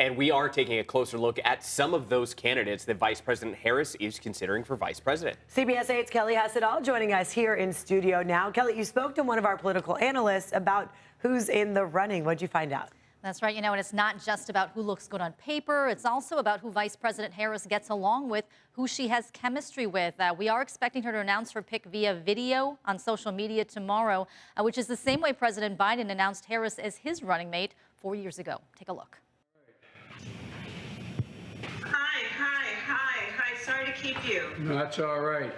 And we are taking a closer look at some of those candidates that Vice President Harris is considering for vice president. CBS 8's Kelly Hassedall joining us here in studio now. Kelly, you spoke to one of our political analysts about who's in the running. What'd you find out? That's right. And it's not just about who looks good on paper. It's also about who Vice President Harris gets along with, who she has chemistry with. We are expecting her to announce her pick via video on social media tomorrow, which is the same way President Biden announced Harris as his running mate 4 years ago. Take a look. Hi. Sorry to keep you. No, that's all right.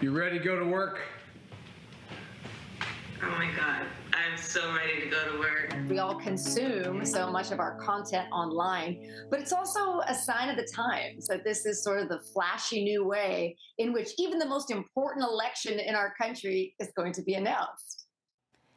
You ready to go to work? Oh my God, I'm so ready to go to work. We all consume so much of our content online, but it's also a sign of the times that this is sort of the flashy new way in which even the most important election in our country is going to be announced.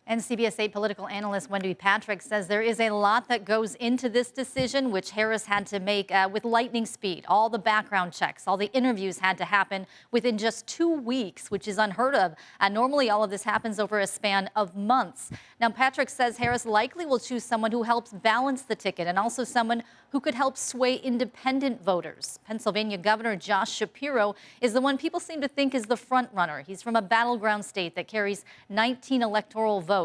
And CBS 8 political analyst Wendy Patrick says there is a lot that goes into this decision, which Harris had to make with lightning speed. All the background checks, all the interviews had to happen within just 2 weeks, which is unheard of. Normally, all of this happens over a span of months. Now, Patrick says Harris likely will choose someone who helps balance the ticket and also someone who could help sway independent voters. Pennsylvania Governor Josh Shapiro is the one people seem to think is the front runner. He's from a battleground state that carries 19 electoral votes.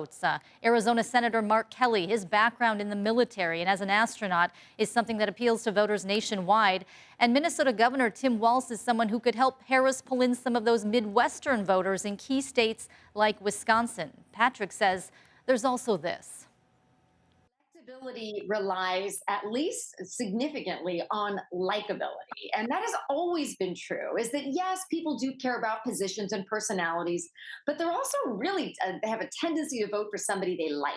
Arizona Senator Mark Kelly, his background in the military and as an astronaut is something that appeals to voters nationwide. And Minnesota Governor Tim Walz is someone who could help Harris pull in some of those Midwestern voters in key states like Wisconsin. Patrick says there's also this. Electability relies at least significantly on likability. And that has always been true, is that yes, people do care about positions and personalities, but they're also really, they have a tendency to vote for somebody they like.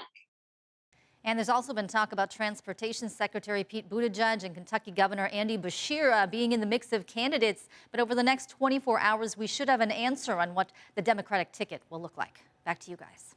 And there's also been talk about Transportation Secretary Pete Buttigieg and Kentucky Governor Andy Beshear being in the mix of candidates. But over the next 24 hours, we should have an answer on what the Democratic ticket will look like. Back to you guys.